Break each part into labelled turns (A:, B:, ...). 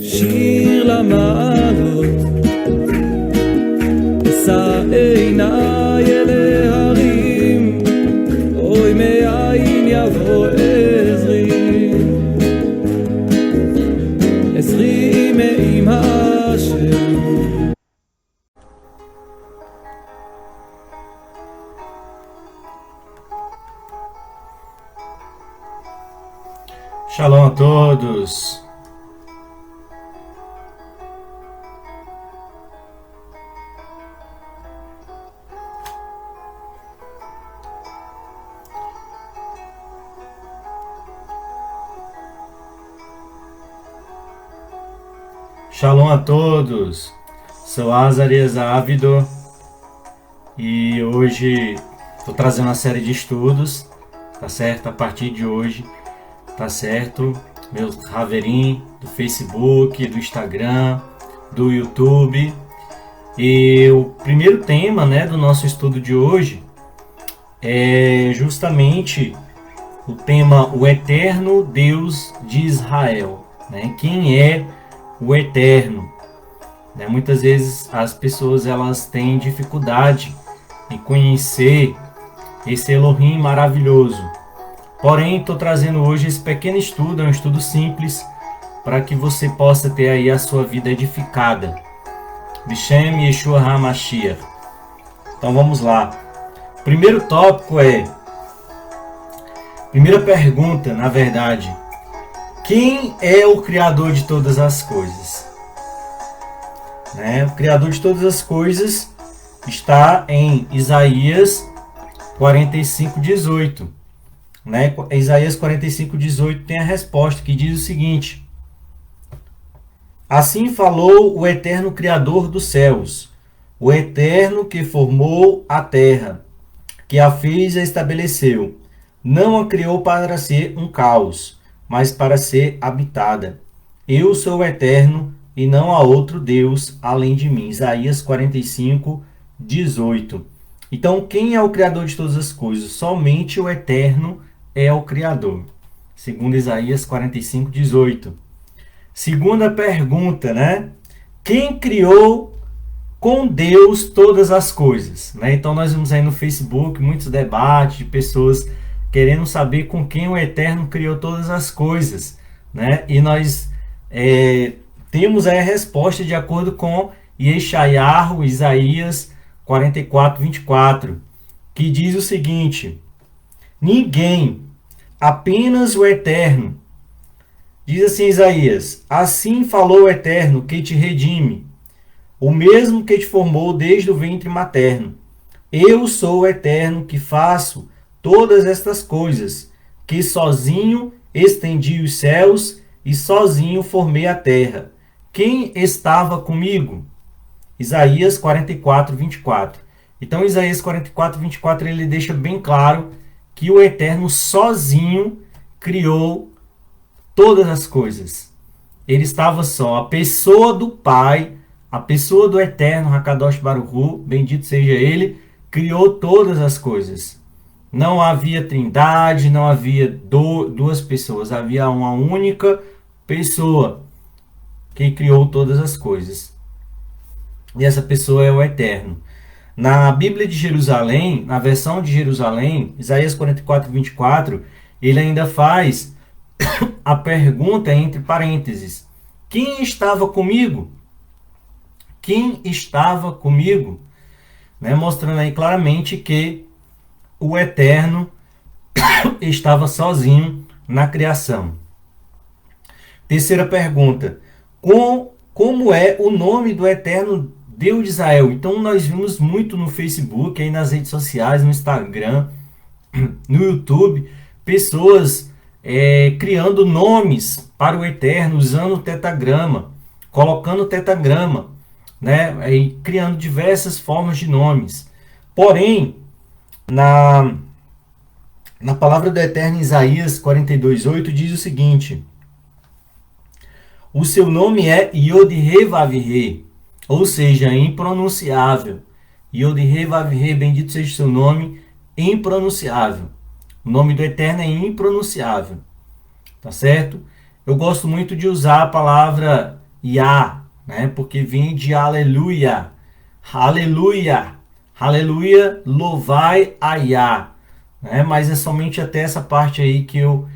A: שיר למעלות, אשא עיניי אל ההרים, אוי מאין יבוא עזרי, עזרי מעם השם.
B: Shalom a todos. Shalom a todos. Sou Azarias Ávido e hoje estou trazendo uma série de estudos, tá certo? A partir de hoje. Tá certo? Meus Haverim do Facebook, do Instagram, do YouTube. E o primeiro tema, né, do nosso estudo de hoje é justamente o tema O Eterno Deus de Israel, né? Quem é o Eterno? Né? Muitas vezes as pessoas elas têm dificuldade em conhecer esse Elohim maravilhoso. Porém, estou trazendo hoje esse pequeno estudo, é um estudo simples, para que você possa ter aí a sua vida edificada. Bishem Yeshua HaMashiach. Então vamos lá. Primeiro tópico primeira pergunta, na verdade. Quem é o Criador de todas as coisas? Né? O Criador de todas as coisas está em Isaías 45:18. Né? Isaías 45:18 tem a resposta que diz o seguinte: Assim falou o eterno Criador dos céus, o eterno que formou a terra, que a fez e estabeleceu. Não a criou para ser um caos, mas para ser habitada. Eu sou o eterno e não há outro Deus além de mim. Isaías 45:18. Então, quem é o Criador de todas as coisas? Somente o eterno é o Criador, segundo Isaías 45:18. Segunda pergunta, né? Quem criou com Deus todas as coisas? Né? Então nós vimos aí no Facebook muitos debates de pessoas querendo saber com quem o Eterno criou todas as coisas, né? E nós temos aí a resposta de acordo com Yeshayahu, Isaías 44:24, que diz o seguinte: Ninguém, apenas o Eterno. Diz assim Isaías: Assim falou o Eterno que te redime, o mesmo que te formou desde o ventre materno. Eu sou o Eterno que faço todas estas coisas, que sozinho estendi os céus e sozinho formei a terra. Quem estava comigo? Isaías 44:24. Então Isaías 44:24 ele deixa bem claro que o Eterno sozinho criou todas as coisas. Ele estava só. A pessoa do Pai, a pessoa do Eterno, Hakadosh Baruch Hu, bendito seja Ele, criou todas as coisas. Não havia trindade, não havia duas pessoas. Havia uma única pessoa que criou todas as coisas. E essa pessoa é o Eterno. Na Bíblia de Jerusalém, na versão de Jerusalém, Isaías 44:24, ele ainda faz a pergunta entre parênteses: quem estava comigo? Quem estava comigo? Né? Mostrando aí claramente que o Eterno estava sozinho na criação. Terceira pergunta: como é o nome do Eterno Deus de Israel? Então nós vimos muito no Facebook, aí nas redes sociais, no Instagram, no YouTube, pessoas criando nomes para o Eterno, usando o tetagrama, colocando o tetagrama, né? E criando diversas formas de nomes. Porém, na palavra do Eterno, Isaías 42:8 diz o seguinte: o seu nome é Yod-Heh-Vav-Heh, ou seja, impronunciável. Yod-Heh-Vav-Heh, bendito seja o seu nome, impronunciável. O nome do Eterno é impronunciável. Tá certo? eu gosto muito de usar a palavra Yah, né? Porque vem de aleluia. Aleluia. Aleluia, louvai a Yah. Né? Mas é somente até essa parte aí que eu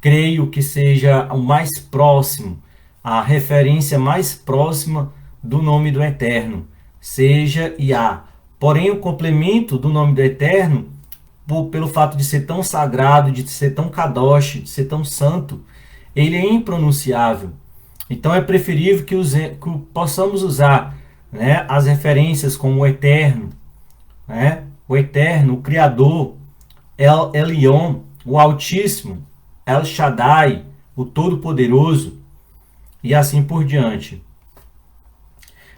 B: creio que seja o mais próximo, a referência mais próxima do nome do Eterno, seja Yah. Porém, o complemento do nome do Eterno, pelo fato de ser tão sagrado, de ser tão kadosh, de ser tão santo, ele é impronunciável. Então é preferível que possamos usar, né, as referências como o Eterno, né, o Eterno, o Criador, El Elyon, o Altíssimo, El Shaddai, o Todo-Poderoso, e assim por diante.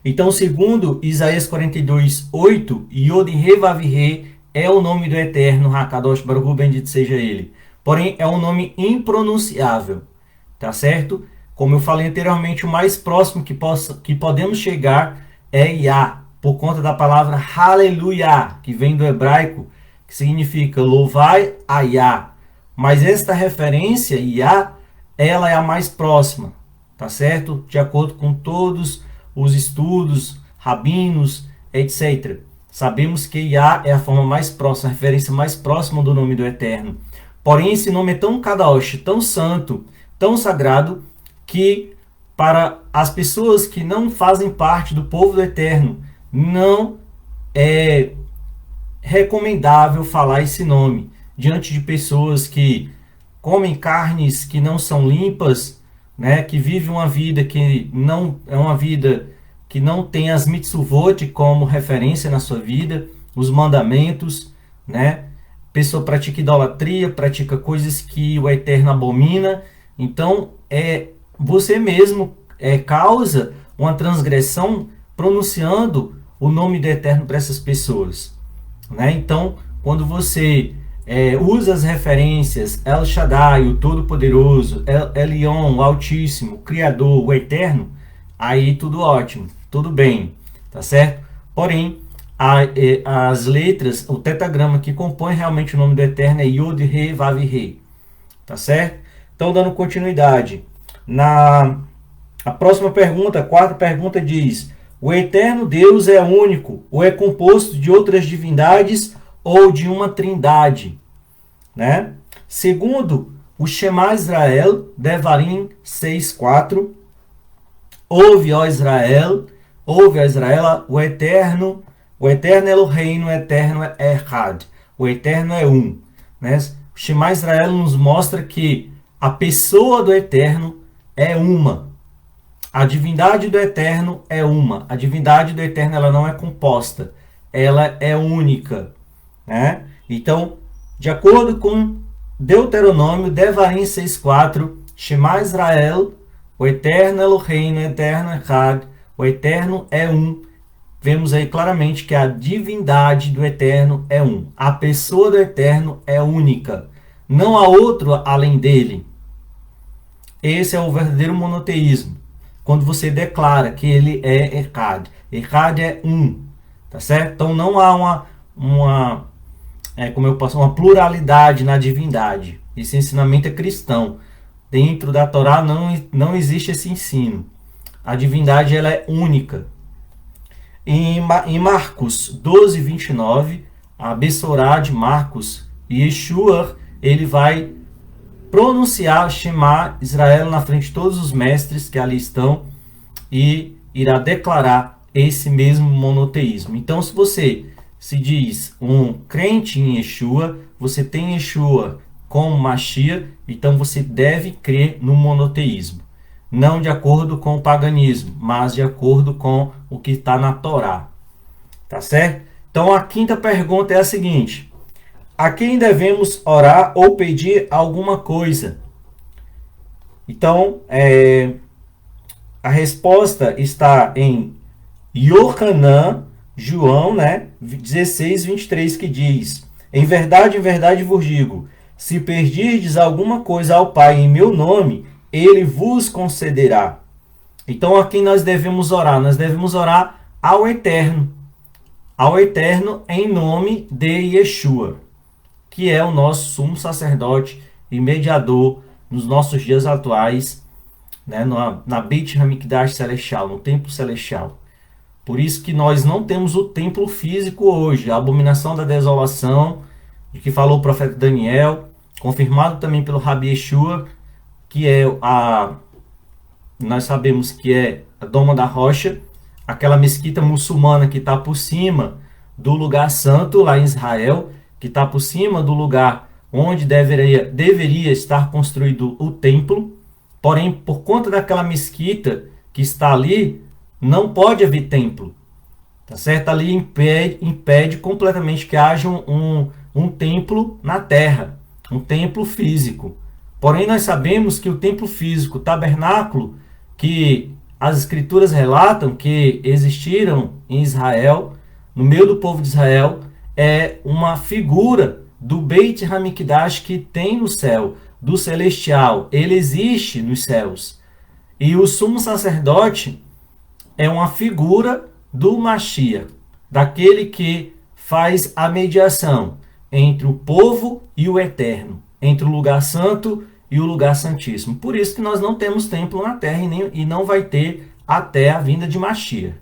B: Então, segundo Isaías 42:8, Yod-He Vav-He é o nome do Eterno, Hakadosh Baruch Hu, bendito seja ele. Porém, é um nome impronunciável, tá certo? Como eu falei anteriormente, o mais próximo que podemos chegar é Yah, por conta da palavra Hallelujah, que vem do hebraico, que significa louvai a Yah. Mas esta referência, Yah, ela é a mais próxima, tá certo? De acordo com todos os estudos, rabinos, etc. Sabemos que Yah é a forma mais próxima, a referência mais próxima do nome do Eterno. Porém, esse nome é tão kadosh, tão santo, tão sagrado, que para as pessoas que não fazem parte do povo do Eterno, não é recomendável falar esse nome diante de pessoas que comem carnes que não são limpas, né, que vivem uma vida que não é uma vida que não tem as mitzvot como referência na sua vida, os mandamentos, né? Pessoa pratica idolatria, pratica coisas que o Eterno abomina. Então, você mesmo causa uma transgressão pronunciando o nome do Eterno para essas pessoas, né? Então, quando você usa as referências El Shaddai, o Todo-Poderoso, El Elyon, o Altíssimo, o Criador, o Eterno, aí tudo ótimo, tudo bem, tá certo? Porém, as letras, o tetragrama que compõe realmente o nome do Eterno é Yod-He Vav-He, tá certo? Então, dando continuidade, a próxima pergunta, a quarta pergunta diz: o Eterno Deus é único ou é composto de outras divindades ou de uma trindade, né? Segundo o Shema Israel, Devarim 6:4, ouve, ó Israel, o Eterno Eloheinu, o Eterno é Echad, o Eterno é um, né? O Shema Israel nos mostra que a pessoa do Eterno é uma. A divindade do Eterno é uma. A divindade do Eterno, ela não é composta, ela é única, né? Então, de acordo com Deuteronômio, Devarim 6:4, Shema Israel, o Eterno Eloheinu, o Eterno Echad, o Eterno é um. Vemos aí claramente que a divindade do Eterno é um. A pessoa do Eterno é única. Não há outro além dele. Esse é o verdadeiro monoteísmo. Quando você declara que ele é Echad. Echad é um. Tá certo? Então não há uma pluralidade na divindade. Esse ensinamento é cristão. Dentro da Torá não existe esse ensino. A divindade ela é única. Em Marcos 12:29, a Bessorá de Marcos, Yeshua, ele vai pronunciar Shema Israel na frente de todos os mestres que ali estão e irá declarar esse mesmo monoteísmo. Então, se você se diz um crente em Yeshua, você tem Yeshua como Mashiach, então você deve crer no monoteísmo. Não de acordo com o paganismo, mas de acordo com o que está na Torá. Tá certo? Então a quinta pergunta é a seguinte: a quem devemos orar ou pedir alguma coisa? Então, a resposta está em Yohanan, João, né, 16:23, que diz: em verdade vos digo, se pedirdes alguma coisa ao Pai em meu nome, ele vos concederá. Então, a quem nós devemos orar? Nós devemos orar ao Eterno. Ao Eterno em nome de Yeshua, que é o nosso sumo sacerdote e mediador nos nossos dias atuais né, na Beit HaMikdash celestial, no templo celestial. Por isso que nós não temos o templo físico hoje, a abominação da desolação, de que falou o profeta Daniel, confirmado também pelo Rabi Yeshua, que é nós sabemos que é a Doma da Rocha, aquela mesquita muçulmana que está por cima do lugar santo lá em Israel, que está por cima do lugar onde deveria estar construído o templo. Porém, por conta daquela mesquita que está ali, não pode haver templo. Tá certo? Ali impede completamente que haja um templo na terra, um templo físico. Porém, nós sabemos que o templo físico, o tabernáculo, que as escrituras relatam que existiram em Israel, no meio do povo de Israel, é uma figura do Beit HaMikdash que tem no céu, do celestial. Ele existe nos céus. E o sumo sacerdote é uma figura do Mashiach, daquele que faz a mediação entre o povo e o eterno, entre o lugar santo e o lugar santíssimo. Por isso que nós não temos templo na terra e não vai ter até a vinda de Mashiach,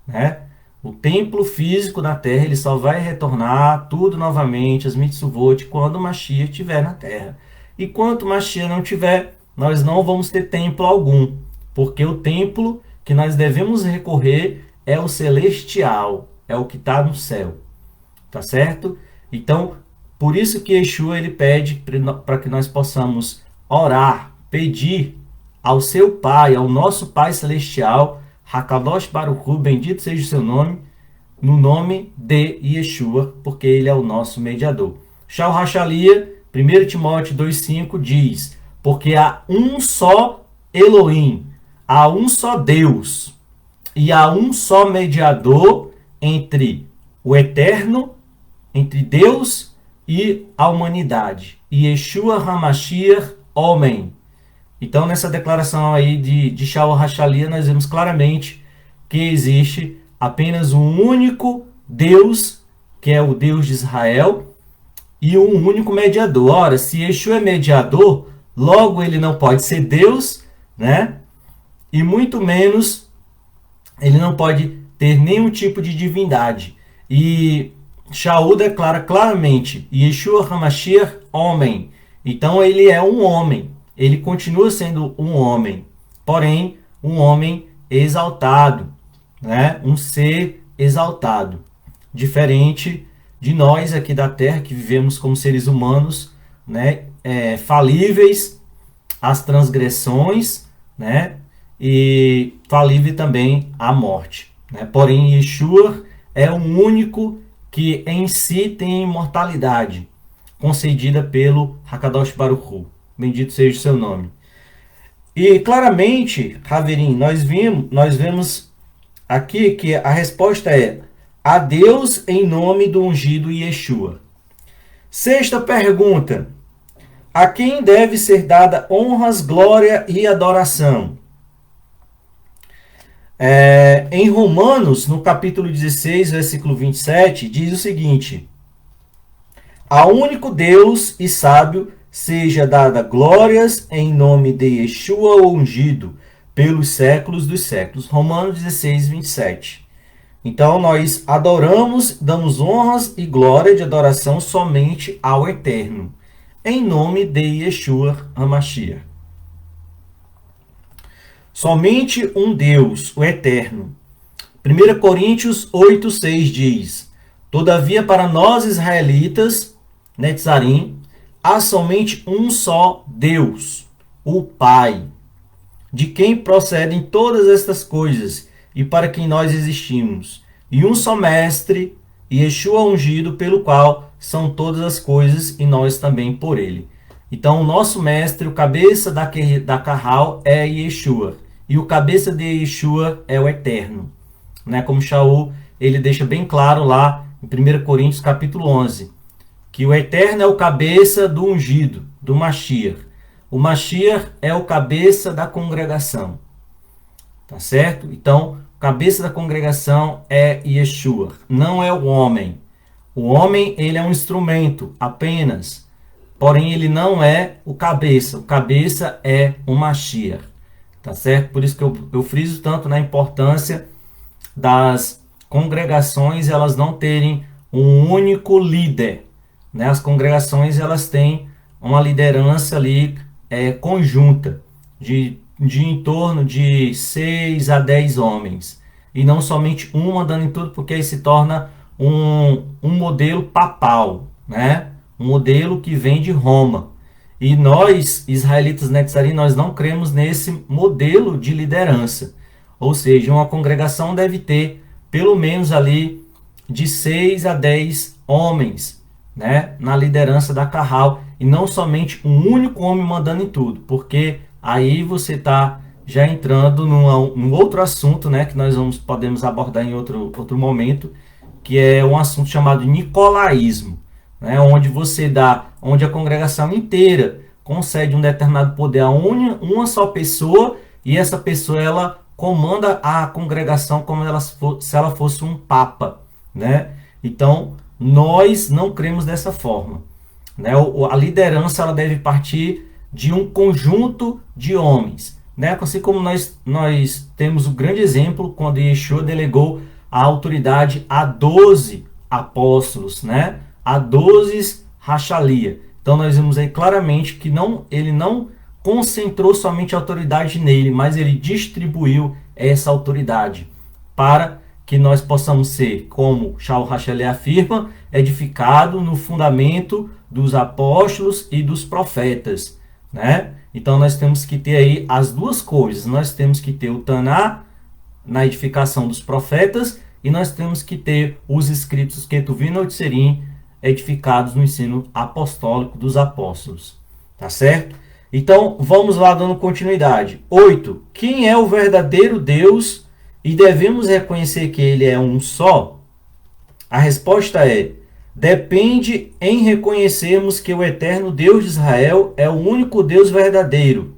B: né? O templo físico na terra ele só vai retornar tudo novamente, as mitzvot, quando o Mashiach estiver na terra. E quanto o Mashiach não tiver, nós não vamos ter templo algum, porque o templo que nós devemos recorrer é o celestial, é o que está no céu, tá certo? Então, por isso que Yeshua ele pede para que nós possamos orar, pedir ao seu Pai, ao nosso Pai Celestial, Hakadosh Baruch Hu, bendito seja o seu nome, no nome de Yeshua, porque ele é o nosso mediador. Shal Hashalia, 1 Timóteo 2,5 diz, porque há um só Elohim, há um só Deus, e há um só mediador entre o eterno, entre Deus e a humanidade. Yeshua HaMashiach, homem. Então, nessa declaração aí de Shal Hashalia, nós vemos claramente que existe apenas um único Deus, que é o Deus de Israel, e um único mediador. Ora, se Yeshua é mediador, logo ele não pode ser Deus, né? E muito menos ele não pode ter nenhum tipo de divindade. E Shaul declara claramente, Yeshua HaMashiach, homem. Então ele é um homem. Ele continua sendo um homem, porém um homem exaltado, né? Um ser exaltado, diferente de nós aqui da Terra, que vivemos como seres humanos, né? Falíveis às transgressões, né? E falível também à morte, né? Porém Yeshua é o único que em si tem imortalidade, concedida pelo Hakadosh Baruch Hu. Bendito seja o seu nome. E claramente, Haverim, nós vemos aqui que a resposta é a Deus em nome do ungido Yeshua. Sexta pergunta. A quem deve ser dada honras, glória e adoração? Em Romanos, no capítulo 16, versículo 27, diz o seguinte: a único Deus e sábio seja dada glórias em nome de Yeshua o ungido, pelos séculos dos séculos. Romanos 16, 27. Então nós adoramos, damos honras e glória de adoração somente ao Eterno, em nome de Yeshua HaMashiach. Somente um Deus, o Eterno. 1 Coríntios 8, 6 diz: todavia para nós israelitas, Netzarim, há somente um só Deus, o Pai, de quem procedem todas estas coisas e para quem nós existimos, e um só Mestre, Yeshua ungido, pelo qual são todas as coisas e nós também por ele. Então o nosso Mestre, o cabeça da Carral é Yeshua, e o cabeça de Yeshua é o Eterno, né? Como Shaul ele deixa bem claro lá em 1 Coríntios capítulo 11, que o Eterno é o cabeça do ungido, do Mashiach. O Mashiach é o cabeça da congregação. Tá certo? Então, o cabeça da congregação é Yeshua, não é o homem. O homem, ele é um instrumento apenas. Porém, ele não é o cabeça. O cabeça é o Mashiach. tá certo? Por isso que eu friso tanto na importância das congregações elas não terem um único líder, né? As congregações elas têm uma liderança ali conjunta de em torno de 6 a 10 homens e não somente um mandando em tudo, porque aí se torna um modelo papal, né? Um modelo que vem de Roma. E nós, israelitas Netzarim, nós não cremos nesse modelo de liderança. Ou seja, uma congregação deve ter pelo menos ali de 6 a 10 homens, né, na liderança da Carral, e não somente um único homem mandando em tudo, porque aí você está já entrando num outro assunto, né, que nós podemos abordar em outro momento, que é um assunto chamado nicolaísmo, né, onde a congregação inteira concede um determinado poder a uma só pessoa, e essa pessoa ela comanda a congregação como se ela fosse um papa, né? Então, nós não cremos dessa forma, né? A liderança ela deve partir de um conjunto de homens, né? Assim como nós temos o grande exemplo quando Yeshua delegou a autoridade a 12 apóstolos, né? A 12 Rachalia. Então, nós vemos aí claramente que ele não concentrou somente a autoridade nele, mas ele distribuiu essa autoridade para que nós possamos ser, como Shaul Hashele afirma, edificado no fundamento dos apóstolos e dos profetas, né? Então nós temos que ter aí as duas coisas. Nós temos que ter o Taná na edificação dos profetas e nós temos que ter os escritos Ketuvim Notzerim edificados no ensino apostólico dos apóstolos, tá certo? Então, vamos lá dando continuidade. 8. Quem é o verdadeiro Deus e devemos reconhecer que ele é um só? A resposta é: depende em reconhecermos que o eterno Deus de Israel é o único Deus verdadeiro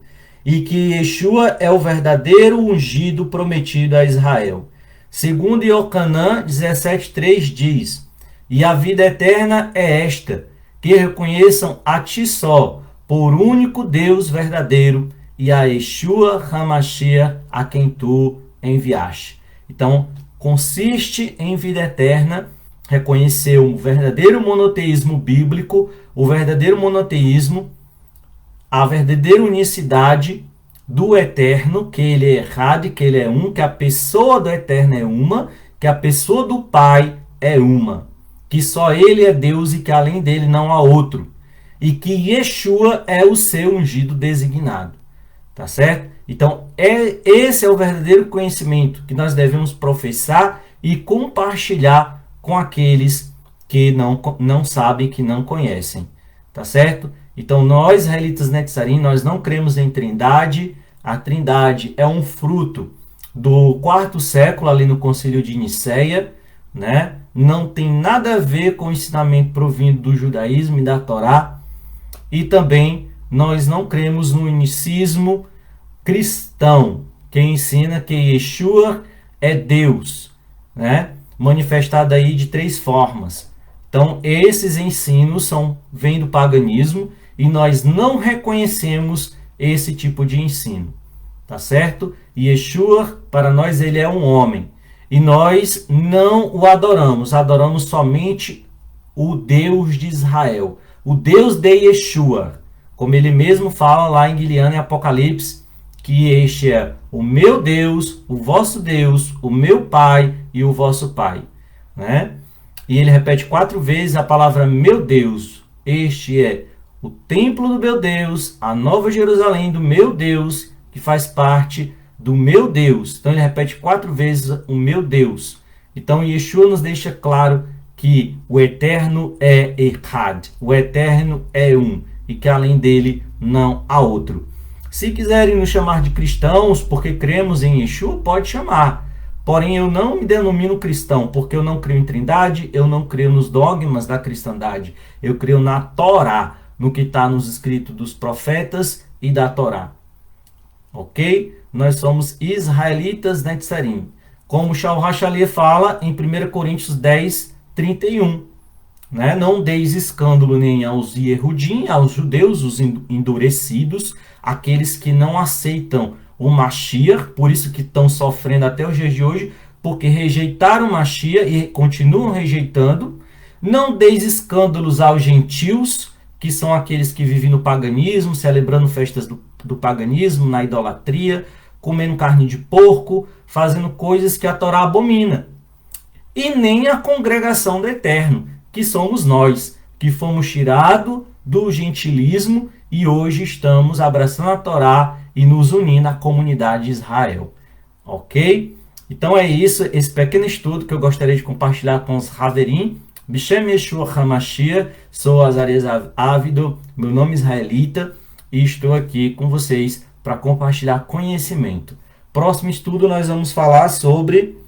B: e que Yeshua é o verdadeiro ungido prometido a Israel. Segundo Iocanã 17:3 diz: e a vida eterna é esta, que reconheçam a ti só, por único Deus verdadeiro, e a Yeshua HaMashiach, a quem tu enviaste. Então, consiste em vida eterna reconhecer o verdadeiro monoteísmo bíblico, o verdadeiro monoteísmo, a verdadeira unicidade do eterno, que ele é errado, que ele é um, que a pessoa do eterno é uma, que a pessoa do Pai é uma, que só ele é Deus e que além dele não há outro. E que Yeshua é o seu ungido designado. Tá certo? Então, esse é o verdadeiro conhecimento que nós devemos professar e compartilhar com aqueles que não sabem, que não conhecem. Tá certo? Então, nós, israelitas Netzarim, nós não cremos em trindade. A trindade é um fruto do 4º século, ali no concílio de Niceia, né? Não tem nada a ver com o ensinamento provindo do judaísmo e da Torá. E também nós não cremos no unicismo cristão, que ensina que Yeshua é Deus, né? Manifestado aí de 3 formas. Então, esses ensinos vêm do paganismo e nós não reconhecemos esse tipo de ensino, tá certo? Yeshua, para nós, ele é um homem. E nós não o adoramos somente o Deus de Israel. O Deus de Yeshua, como ele mesmo fala lá em Guilherme, em Apocalipse, que este é o meu Deus, o vosso Deus, o meu Pai e o vosso Pai, né? E ele repete 4 vezes a palavra meu Deus. Este é o templo do meu Deus, a nova Jerusalém do meu Deus, que faz parte do meu Deus. Então ele repete 4 vezes o meu Deus. Então Yeshua nos deixa claro que o eterno é Echad, o eterno é um, e que além dele não há outro. Se quiserem nos chamar de cristãos porque cremos em Yeshua, pode chamar. Porém, eu não me denomino cristão, porque eu não creio em trindade, eu não creio nos dogmas da cristandade. Eu creio na Torá, no que está nos escritos dos profetas e da Torá. Ok? Nós somos israelitas Netzarim. Como Shaul Hashaliah fala em 1 Coríntios 10:31, né? Não deis escândalo nem aos Yehudim, aos judeus, os endurecidos, aqueles que não aceitam o Mashiach, por isso que estão sofrendo até os dias de hoje, porque rejeitaram o Mashiach e continuam rejeitando. Não deis escândalos aos gentios, que são aqueles que vivem no paganismo, celebrando festas do paganismo, na idolatria, comendo carne de porco, fazendo coisas que a Torá abomina. E nem a congregação do Eterno, que somos nós, que fomos tirados do gentilismo e hoje estamos abraçando a Torá e nos unindo à comunidade de Israel. Ok? Então é isso, esse pequeno estudo que eu gostaria de compartilhar com os Haverim. Bishem Yeshua HaMashiach, sou Azarias Ávido, meu nome é israelita e estou aqui com vocês para compartilhar conhecimento. Próximo estudo nós vamos falar sobre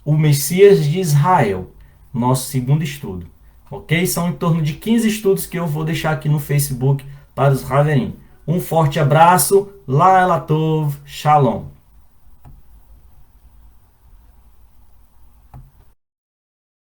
B: o Messias de Israel, nosso segundo estudo. Ok? São em torno de 15 estudos que eu vou deixar aqui no Facebook para os Haverim. Um forte abraço, Laila Tov, Shalom.